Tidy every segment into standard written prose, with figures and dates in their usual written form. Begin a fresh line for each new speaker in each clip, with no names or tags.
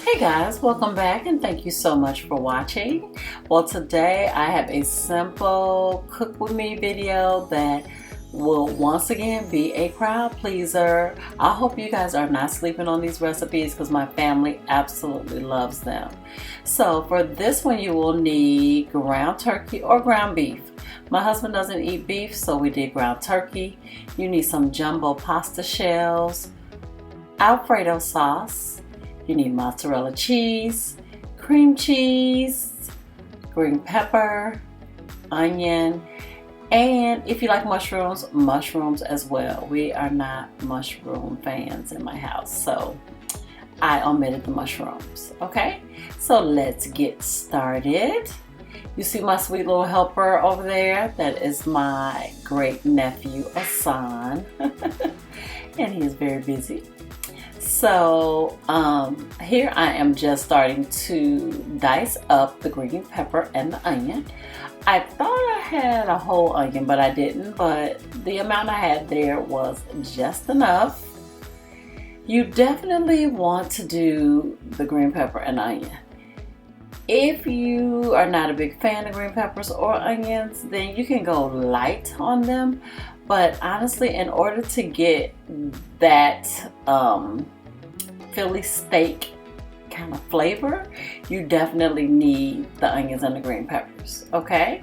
Hey guys, welcome back and thank you so much for watching. Well, today I have a simple cook with me video that will once again be a crowd pleaser. I hope you guys are not sleeping on these recipes because my family absolutely loves them. So for this one you will need ground turkey or ground beef. My husband doesn't eat beef, so we did ground turkey. You need some jumbo pasta shells, Alfredo sauce. You need mozzarella cheese, cream cheese, green pepper, onion, and if you like mushrooms, mushrooms as well. We are not mushroom fans in my house, so I omitted the mushrooms. Okay, so let's get started. You see my sweet little helper over there? That is my great nephew, Asan, and he is very busy. So here I am just starting to dice up the green pepper and the onion. I thought I had a whole onion, but I didn't, but the amount I had there was just enough. You definitely want to do the green pepper and onion. If you are not a big fan of green peppers or onions, then you can go light on them. But honestly, in order to get that Philly steak kind of flavor, you definitely need the onions and the green peppers. Okay,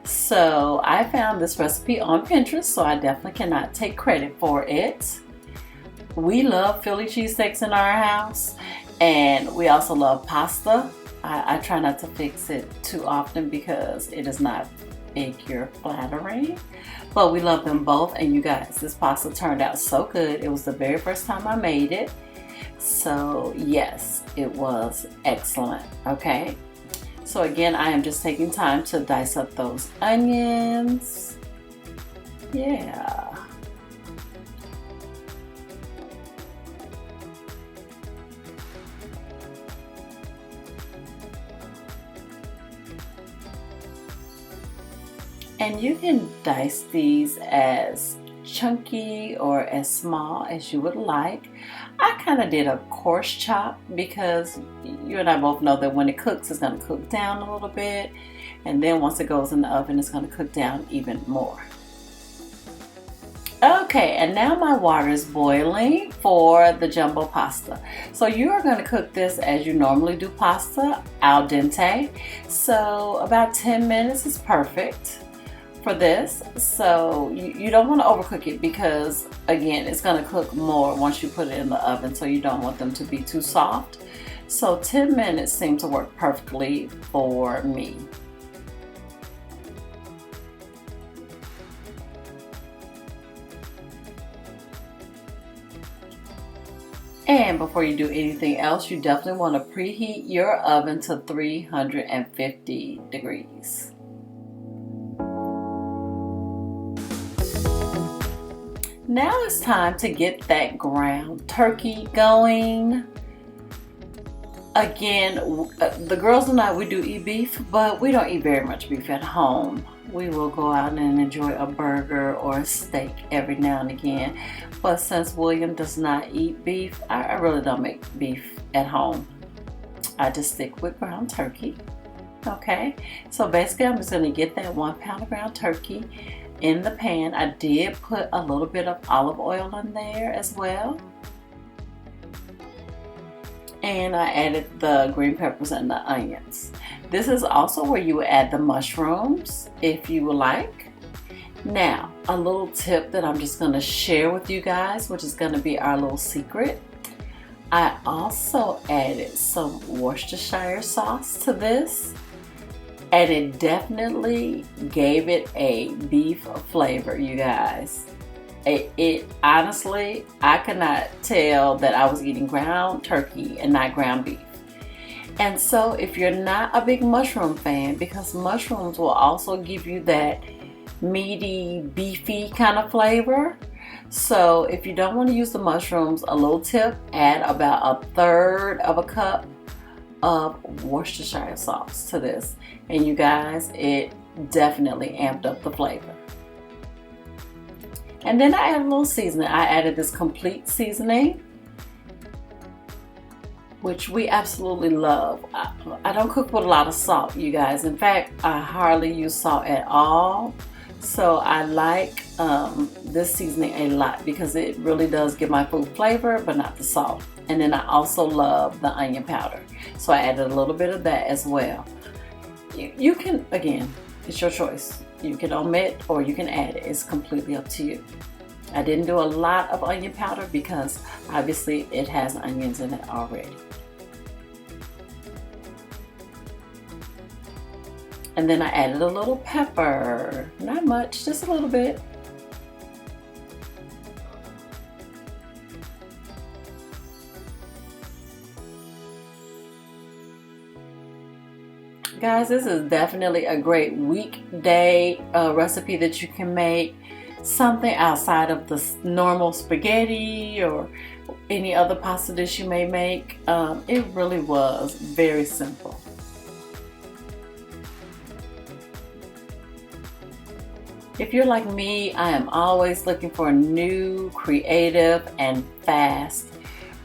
so I found this recipe on Pinterest, so I definitely cannot take credit for it. We love Philly cheesesteaks in our house, and we also love pasta. I try not to fix it too often because it is not figure flattering, but we love them both. And you guys, this pasta turned out so good. It was the very first time I made it, so yes, it was excellent. Okay, so again, I am just taking time to dice up those onions. Yeah. And you can dice these as chunky or as small as you would like. I kind of did a coarse chop because you and I both know that when it cooks, it's going to cook down a little bit. And then once it goes in the oven, it's going to cook down even more. Okay, and now my water is boiling for the jumbo pasta. So you are going to cook this as you normally do pasta, al dente. So about 10 minutes is perfect for this. So you don't want to overcook it because again, it's going to cook more once you put it in the oven, so you don't want them to be too soft. So 10 minutes seemed to work perfectly for me. And before you do anything else, you definitely want to preheat your oven to 350 degrees. Now it's time to get that ground turkey going. Again, the girls and I, we do eat beef, but we don't eat very much beef at home. We will go out and enjoy a burger or a steak every now and again. But since William does not eat beef, I really don't make beef at home. I just stick with ground turkey. Okay, so basically I'm just going to get that 1 pound of ground turkey in the pan. I did put a little bit of olive oil in there as well. And I added the green peppers and the onions. This is also where you would add the mushrooms if you would like. Now, a little tip that I'm just going to share with you guys, which is going to be our little secret. I also added some Worcestershire sauce to this, and it definitely gave it a beef flavor, you guys. It honestly, I could not tell that I was eating ground turkey and not ground beef. And so if you're not a big mushroom fan, because mushrooms will also give you that meaty, beefy kind of flavor. So if you don't want to use the mushrooms, a little tip, add about 1/3 of a cup of Worcestershire sauce to this. And you guys, it definitely amped up the flavor. And then I added a little seasoning. I added this complete seasoning, which we absolutely love. I don't cook with a lot of salt, you guys. In fact, I hardly use salt at all. So I like this seasoning a lot because it really does give my food flavor, but not the salt. And then I also love the onion powder. So I added a little bit of that as well. You can, again, it's your choice. You can omit or you can add it. It's completely up to you. I didn't do a lot of onion powder because obviously it has onions in it already. And then I added a little pepper. Not much, just a little bit. Guys, this is definitely a great weekday recipe that you can make. Something outside of the normal spaghetti or any other pasta dish you may make. It really was very simple. If you're like me, I am always looking for new, creative, and fast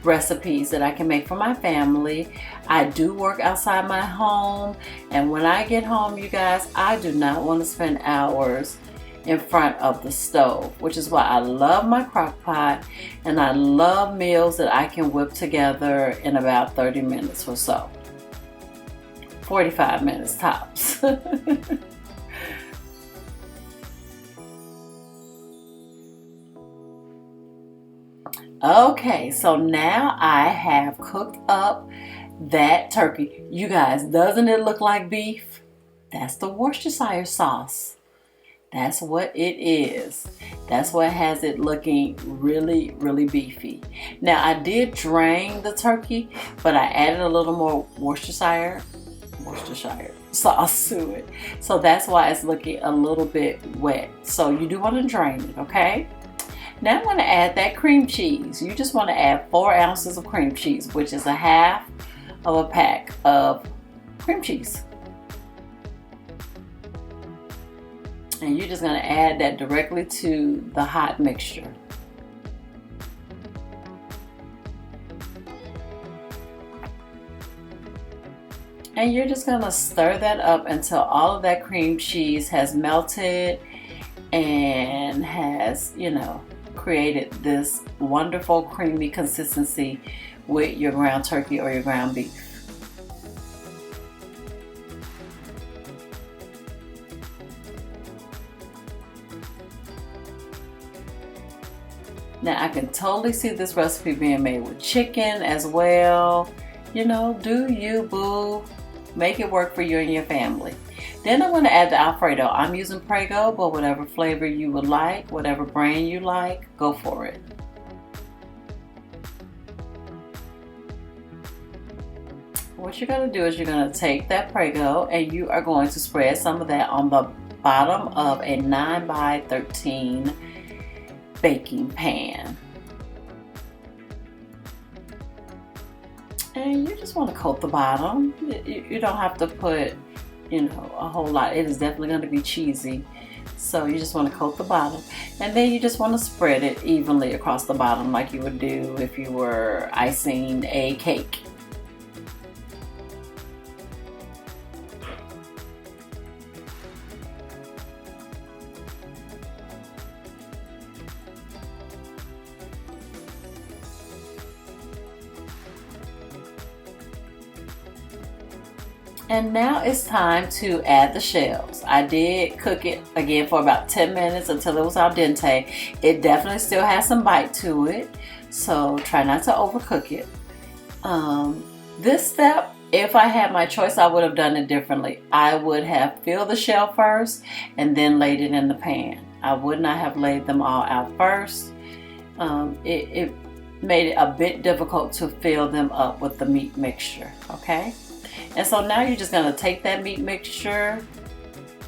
recipes that I can make for my family. I do work outside my home, and when I get home, you guys, I do not want to spend hours in front of the stove, which is why I love my crock pot, and I love meals that I can whip together in about 30 minutes or so. 45 minutes tops. Okay, so now I have cooked up that turkey. You guys, doesn't it look like beef? That's the Worcestershire sauce. That's what it is. That's what has it looking really, really beefy. Now, I did drain the turkey, but I added a little more Worcestershire sauce to it. So that's why it's looking a little bit wet. So you do want to drain it, okay? Now I'm going to add that cream cheese. You just want to add 4 ounces of cream cheese, which is a half of a pack of cream cheese. And you're just going to add that directly to the hot mixture. And you're just going to stir that up until all of that cream cheese has melted and has, created this wonderful creamy consistency with your ground turkey or your ground beef. Now I can totally see this recipe being made with chicken as well. Do you, boo. Make it work for you and your family. Then I'm going to add the Alfredo. I'm using Prego, but whatever flavor you would like, whatever brand you like, go for it. What you're going to do is you're going to take that Prego and you are going to spread some of that on the bottom of a 9x13 baking pan. And you just want to coat the bottom. You don't have to put, a whole lot. It is definitely going to be cheesy. So you just want to coat the bottom. And then you just want to spread it evenly across the bottom like you would do if you were icing a cake. And now it's time to add the shells. I did cook it again for about 10 minutes until it was al dente. It definitely still has some bite to it, so try not to overcook it. This step, if I had my choice, I would have done it differently. I would have filled the shell first and then laid it in the pan. I would not have laid them all out first. It made it a bit difficult to fill them up with the meat mixture, okay? And so now you're just going to take that meat mixture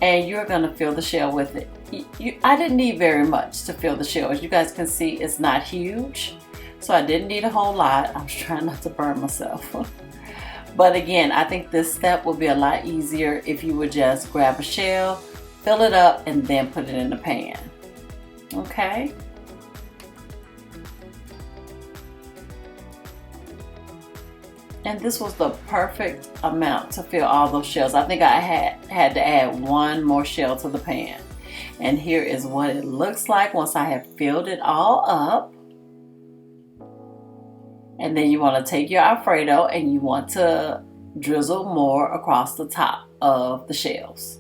and you're going to fill the shell with it. I didn't need very much to fill the shell. As you guys can see, it's not huge. So I didn't need a whole lot. I was trying not to burn myself. But again, I think this step would be a lot easier if you would just grab a shell, fill it up, and then put it in the pan. Okay? And this was the perfect amount to fill all those shells. I think I had to add one more shell to the pan. And here is what it looks like once I have filled it all up. And then you want to take your Alfredo and you want to drizzle more across the top of the shells.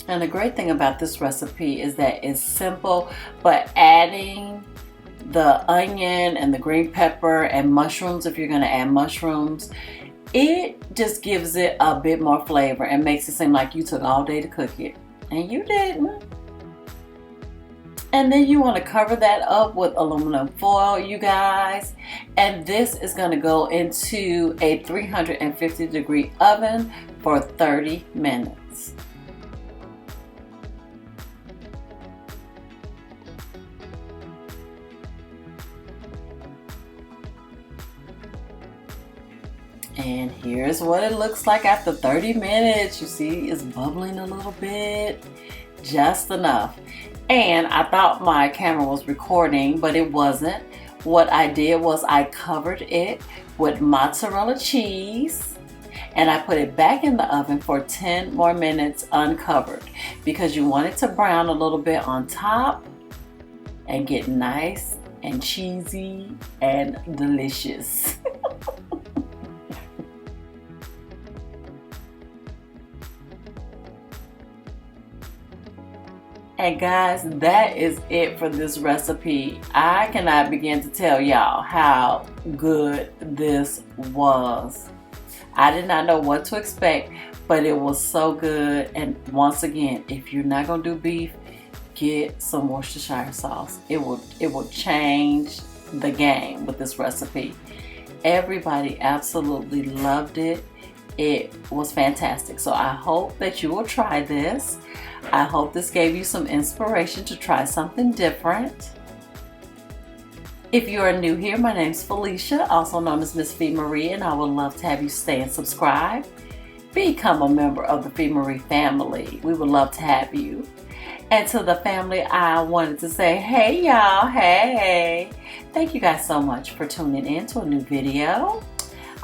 And the great thing about this recipe is that it's simple, but adding the onion and the green pepper and mushrooms, if you're going to add mushrooms, it just gives it a bit more flavor and makes it seem like you took all day to cook it. And you didn't. And then you want to cover that up with aluminum foil, you guys. And this is going to go into a 350-degree oven for 30 minutes. And here's what it looks like after 30 minutes. You see it's bubbling a little bit, just enough. And I thought my camera was recording, but it wasn't. What I did was I covered it with mozzarella cheese and I put it back in the oven for 10 more minutes uncovered because you want it to brown a little bit on top and get nice and cheesy and delicious. And guys, that is it for this recipe. I cannot begin to tell y'all how good this was. I did not know what to expect, but it was so good. And once again, if you're not gonna do beef, get some Worcestershire sauce. It will change the game with this recipe. Everybody absolutely loved it. It was fantastic. So I hope that you will try this. I hope this gave you some inspiration to try something different. If you are new here, my name is Felicia, also known as MissFeMarie, and I would love to have you stay and subscribe. Become a member of the FeMarie family. We would love to have you. And to the family, I wanted to say, hey y'all, hey. Thank you guys so much for tuning in to a new video.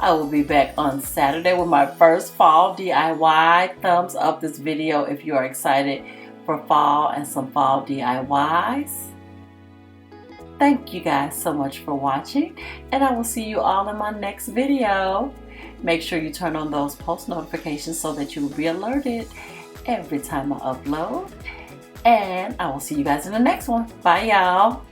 I will be back on Saturday with my first fall DIY. Thumbs up this video if you are excited for fall and some fall DIYs. Thank you guys so much for watching, and I will see you all in my next video. Make sure you turn on those post notifications so that you will be alerted every time I upload. And I will see you guys in the next one. Bye y'all.